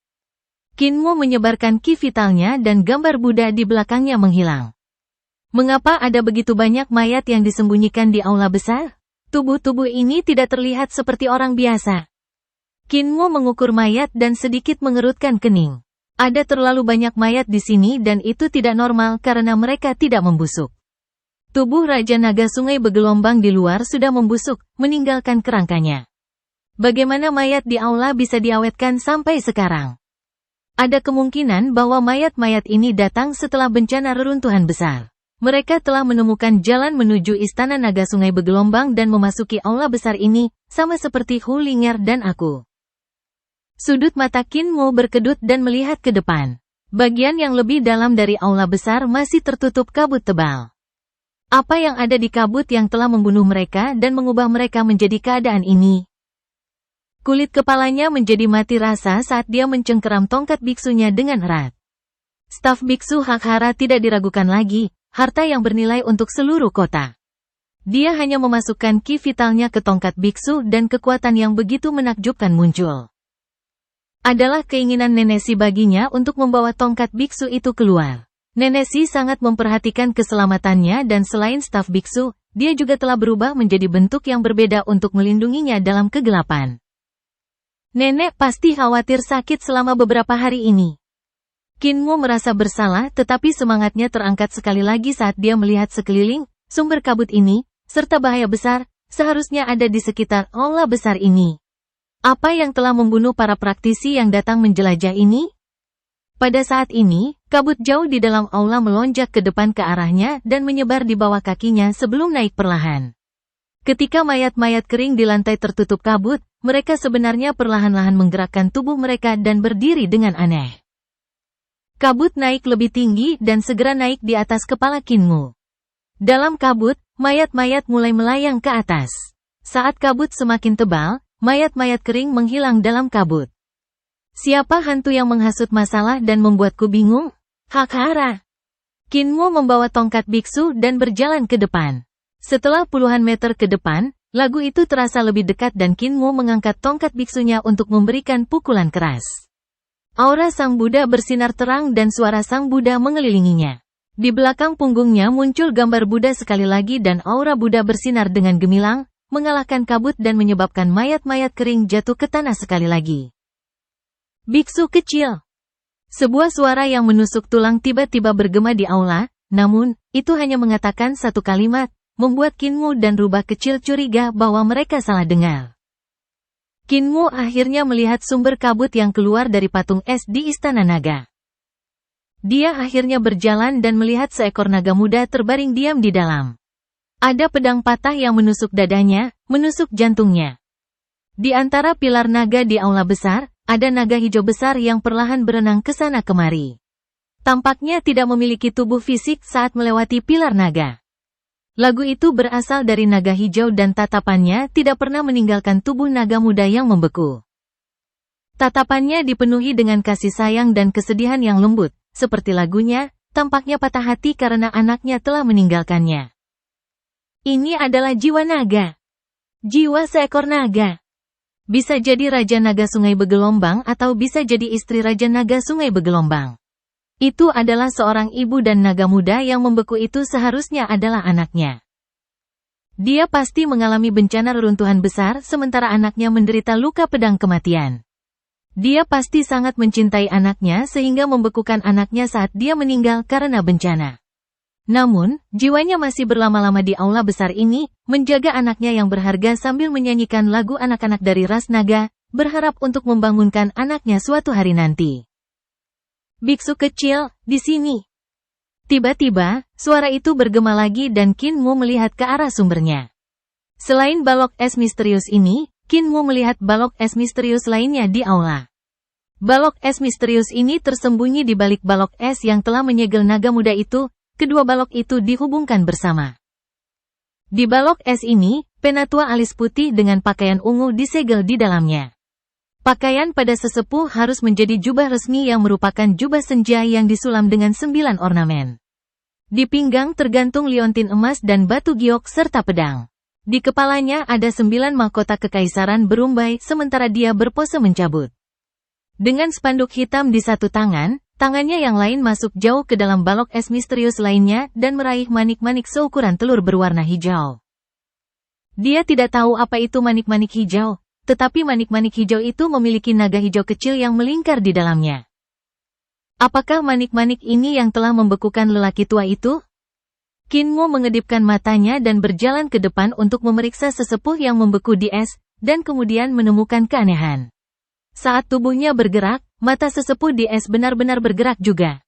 Qin Mo menyebarkan ki vitalnya dan gambar Buddha di belakangnya menghilang. Mengapa ada begitu banyak mayat yang disembunyikan di aula besar? Tubuh-tubuh ini tidak terlihat seperti orang biasa. Qin Mo mengukur mayat dan sedikit mengerutkan kening. Ada terlalu banyak mayat di sini dan itu tidak normal karena mereka tidak membusuk. Tubuh Raja Naga Sungai Bergelombang di luar sudah membusuk, meninggalkan kerangkanya. Bagaimana mayat di aula bisa diawetkan sampai sekarang? Ada kemungkinan bahwa mayat-mayat ini datang setelah bencana reruntuhan besar. Mereka telah menemukan jalan menuju Istana Naga Sungai Bergelombang dan memasuki aula besar ini, sama seperti Hu Ling'er dan aku. Sudut mata Qin Mo berkedut dan melihat ke depan. Bagian yang lebih dalam dari aula besar masih tertutup kabut tebal. Apa yang ada di kabut yang telah membunuh mereka dan mengubah mereka menjadi keadaan ini? Kulit kepalanya menjadi mati rasa saat dia mencengkeram tongkat biksunya dengan erat. Staf biksu Hakhara tidak diragukan lagi, harta yang bernilai untuk seluruh kota. Dia hanya memasukkan ki vitalnya ke tongkat biksu dan kekuatan yang begitu menakjubkan muncul. Adalah keinginan Nenesi baginya untuk membawa tongkat biksu itu keluar. Nenesi sangat memperhatikan keselamatannya dan selain staf biksu, dia juga telah berubah menjadi bentuk yang berbeda untuk melindunginya dalam kegelapan. Nenek pasti khawatir sakit selama beberapa hari ini. Qin Mo merasa bersalah tetapi semangatnya terangkat sekali lagi saat dia melihat sekeliling, sumber kabut ini, serta bahaya besar, seharusnya ada di sekitar aula besar ini. Apa yang telah membunuh para praktisi yang datang menjelajah ini? Pada saat ini, kabut jauh di dalam aula melonjak ke depan ke arahnya dan menyebar di bawah kakinya sebelum naik perlahan. Ketika mayat-mayat kering di lantai tertutup kabut, mereka sebenarnya perlahan-lahan menggerakkan tubuh mereka dan berdiri dengan aneh. Kabut naik lebih tinggi dan segera naik di atas kepala Qin Mo. Dalam kabut, mayat-mayat mulai melayang ke atas. Saat kabut semakin tebal, mayat-mayat kering menghilang dalam kabut. Siapa hantu yang menghasut masalah dan membuatku bingung? Hakhara. Qin Mo membawa tongkat biksu dan berjalan ke depan. Setelah puluhan meter ke depan, lagu itu terasa lebih dekat dan Qin Mo mengangkat tongkat biksunya untuk memberikan pukulan keras. Aura Sang Buddha bersinar terang dan suara Sang Buddha mengelilinginya. Di belakang punggungnya muncul gambar Buddha sekali lagi dan aura Buddha bersinar dengan gemilang, mengalahkan kabut dan menyebabkan mayat-mayat kering jatuh ke tanah sekali lagi. Biksu kecil. Sebuah suara yang menusuk tulang tiba-tiba bergema di aula, namun, itu hanya mengatakan satu kalimat, membuat Qin Mo dan rubah kecil curiga bahwa mereka salah dengar. Qin Mo akhirnya melihat sumber kabut yang keluar dari patung es di Istana Naga. Dia akhirnya berjalan dan melihat seekor naga muda terbaring diam di dalam. Ada pedang patah yang menusuk dadanya, menusuk jantungnya. Di antara pilar naga di aula besar, ada naga hijau besar yang perlahan berenang ke sana kemari. Tampaknya tidak memiliki tubuh fisik saat melewati pilar naga. Lagu itu berasal dari naga hijau dan tatapannya tidak pernah meninggalkan tubuh naga muda yang membeku. Tatapannya dipenuhi dengan kasih sayang dan kesedihan yang lembut, seperti lagunya, tampaknya patah hati karena anaknya telah meninggalkannya. Ini adalah jiwa naga. Jiwa seekor naga. Bisa jadi Raja Naga Sungai Bergelombang atau bisa jadi istri Raja Naga Sungai Bergelombang. Itu adalah seorang ibu dan naga muda yang membeku itu seharusnya adalah anaknya. Dia pasti mengalami bencana reruntuhan besar sementara anaknya menderita luka pedang kematian. Dia pasti sangat mencintai anaknya sehingga membekukan anaknya saat dia meninggal karena bencana. Namun, jiwanya masih berlama-lama di aula besar ini, menjaga anaknya yang berharga sambil menyanyikan lagu anak-anak dari ras naga, berharap untuk membangunkan anaknya suatu hari nanti. Biksu kecil, di sini. Tiba-tiba, suara itu bergema lagi dan Qin Mo melihat ke arah sumbernya. Selain balok es misterius ini, Kinmu melihat balok es misterius lainnya di aula. Balok es misterius ini tersembunyi di balik balok es yang telah menyegel naga muda itu. Kedua balok itu dihubungkan bersama. Di balok es ini, penatua alis putih dengan pakaian ungu disegel di dalamnya. Pakaian pada sesepuh harus menjadi jubah resmi yang merupakan jubah senja yang disulam dengan 9 ornamen. Di pinggang tergantung liontin emas dan batu giok serta pedang. Di kepalanya ada 9 mahkota kekaisaran berumbai sementara dia berpose mencabut. Dengan spanduk hitam di satu tangan, tangannya yang lain masuk jauh ke dalam balok es misterius lainnya dan meraih manik-manik seukuran telur berwarna hijau. Dia tidak tahu apa itu manik-manik hijau, tetapi manik-manik hijau itu memiliki naga hijau kecil yang melingkar di dalamnya. Apakah manik-manik ini yang telah membekukan lelaki tua itu? Kinmu mengedipkan matanya dan berjalan ke depan untuk memeriksa sesepuh yang membeku di es, dan kemudian menemukan keanehan. Saat tubuhnya bergerak, mata sesepuh di es benar-benar bergerak juga.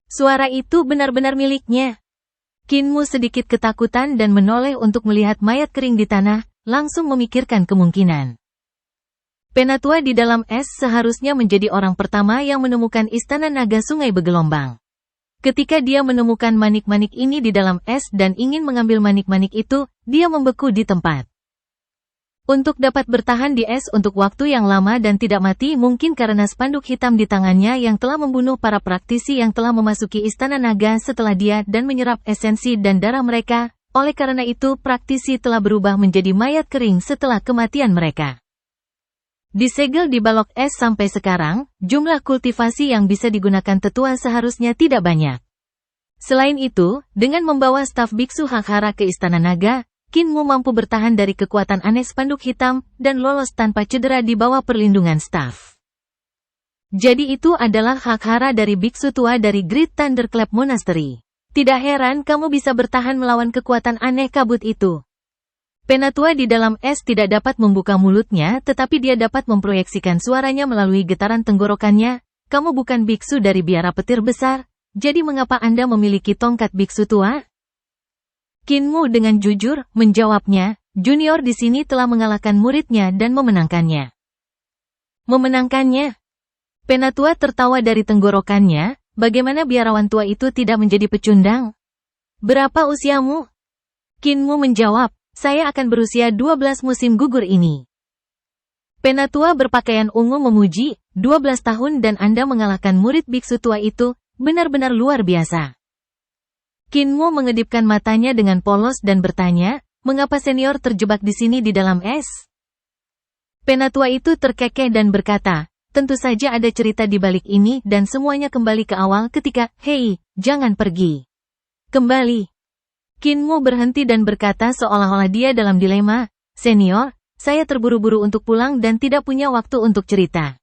Suara itu benar-benar miliknya. Kinmu sedikit ketakutan dan menoleh untuk melihat mayat kering di tanah, langsung memikirkan kemungkinan. Penatua di dalam es seharusnya menjadi orang pertama yang menemukan istana naga sungai bergelombang. Ketika dia menemukan manik-manik ini di dalam es dan ingin mengambil manik-manik itu, dia membeku di tempat. Untuk dapat bertahan di es untuk waktu yang lama dan tidak mati mungkin karena spanduk hitam di tangannya yang telah membunuh para praktisi yang telah memasuki istana naga setelah dia dan menyerap esensi dan darah mereka, oleh karena itu praktisi telah berubah menjadi mayat kering setelah kematian mereka. Disegel di balok es sampai sekarang, jumlah kultivasi yang bisa digunakan tetua seharusnya tidak banyak. Selain itu, dengan membawa staf biksu Hakhara ke istana naga, Kinmu mampu bertahan dari kekuatan aneh spanduk hitam, dan lolos tanpa cedera di bawah perlindungan staf. Jadi itu adalah Hakhara dari biksu tua dari Great Thunderclap Monastery. Tidak heran kamu bisa bertahan melawan kekuatan aneh kabut itu. Penatua di dalam es tidak dapat membuka mulutnya tetapi dia dapat memproyeksikan suaranya melalui getaran tenggorokannya. Kamu bukan biksu dari biara petir besar, jadi mengapa Anda memiliki tongkat biksu tua? Kinmu dengan jujur menjawabnya, junior di sini telah mengalahkan muridnya dan memenangkannya. Memenangkannya? Penatua tertawa dari tenggorokannya, bagaimana biarawan tua itu tidak menjadi pecundang? Berapa usiamu? Kinmu menjawab, saya akan berusia 12 musim gugur ini. Penatua berpakaian ungu memuji, 12 tahun dan Anda mengalahkan murid biksu tua itu, benar-benar luar biasa. Kinmu mengedipkan matanya dengan polos dan bertanya, mengapa senior terjebak di sini di dalam es? Penatua itu terkekeh dan berkata, tentu saja ada cerita di balik ini dan semuanya kembali ke awal ketika, hei, jangan pergi. Kembali. Kinmu berhenti dan berkata seolah-olah dia dalam dilema, senior, saya terburu-buru untuk pulang dan tidak punya waktu untuk cerita.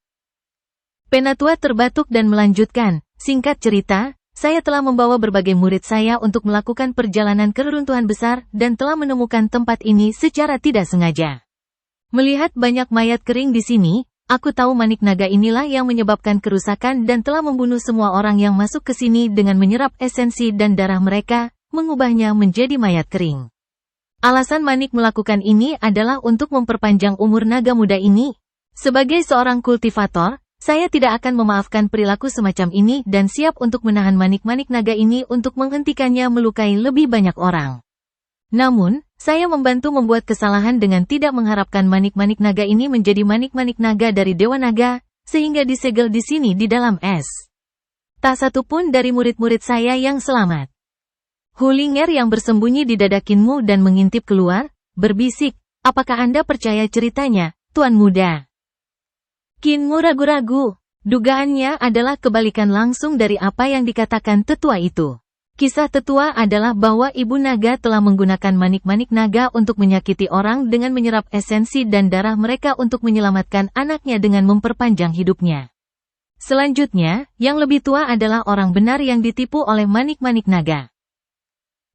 Penatua terbatuk dan melanjutkan, singkat cerita, saya telah membawa berbagai murid saya untuk melakukan perjalanan ke reruntuhan besar dan telah menemukan tempat ini secara tidak sengaja. Melihat banyak mayat kering di sini, aku tahu manik naga inilah yang menyebabkan kerusakan dan telah membunuh semua orang yang masuk ke sini dengan menyerap esensi dan darah mereka, mengubahnya menjadi mayat kering. Alasan manik melakukan ini adalah untuk memperpanjang umur naga muda ini. Sebagai seorang kultivator, saya tidak akan memaafkan perilaku semacam ini dan siap untuk menahan manik-manik naga ini untuk menghentikannya melukai lebih banyak orang. Namun, saya membantu membuat kesalahan dengan tidak mengharapkan manik-manik naga ini menjadi manik-manik naga dari Dewa Naga, sehingga disegel di sini di dalam es. Tak satu pun dari murid-murid saya yang selamat. Hulinger yang bersembunyi di dada Kinmu dan mengintip keluar, berbisik, apakah Anda percaya ceritanya, Tuan Muda? Kinmu ragu-ragu. Dugaannya adalah kebalikan langsung dari apa yang dikatakan tetua itu. Kisah tetua adalah bahwa Ibu Naga telah menggunakan manik-manik naga untuk menyakiti orang dengan menyerap esensi dan darah mereka untuk menyelamatkan anaknya dengan memperpanjang hidupnya. Selanjutnya, yang lebih tua adalah orang benar yang ditipu oleh manik-manik naga.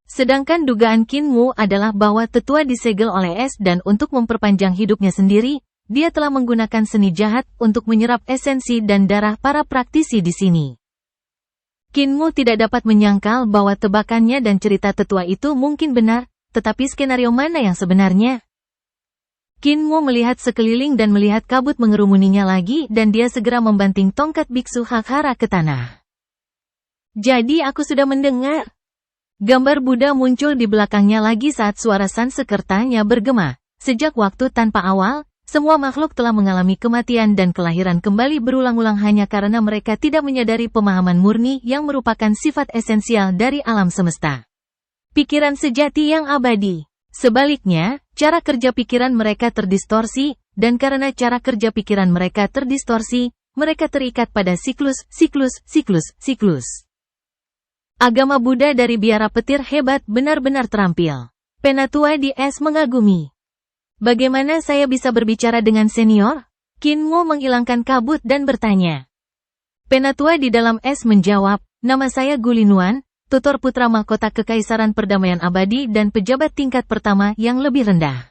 Sedangkan dugaan Kinmu adalah bahwa tetua disegel oleh es dan untuk memperpanjang hidupnya sendiri, dia telah menggunakan seni jahat untuk menyerap esensi dan darah para praktisi di sini. Kinmu tidak dapat menyangkal bahwa tebakannya dan cerita tetua itu mungkin benar, tetapi skenario mana yang sebenarnya? Kinmo melihat sekeliling dan melihat kabut mengerumuninya lagi dan dia segera membanting tongkat biksu Hakhara ke tanah. Jadi aku sudah mendengar. Gambar Buddha muncul di belakangnya lagi saat suara Sansekertanya bergema. Sejak waktu tanpa awal, semua makhluk telah mengalami kematian dan kelahiran kembali berulang-ulang hanya karena mereka tidak menyadari pemahaman murni yang merupakan sifat esensial dari alam semesta. Pikiran sejati yang abadi. Sebaliknya, cara kerja pikiran mereka terdistorsi, dan karena cara kerja pikiran mereka terdistorsi, mereka terikat pada siklus. Agama Buddha dari biara petir hebat benar-benar terampil. Penatua di es mengagumi. Bagaimana saya bisa berbicara dengan senior? Kinmo menghilangkan kabut dan bertanya. Penatua di dalam es menjawab, nama saya Gulinuan, tutor putra mahkota Kekaisaran Perdamaian Abadi dan pejabat tingkat pertama yang lebih rendah.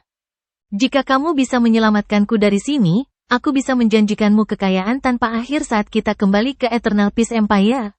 Jika kamu bisa menyelamatkanku dari sini, aku bisa menjanjikanmu kekayaan tanpa akhir saat kita kembali ke Eternal Peace Empire.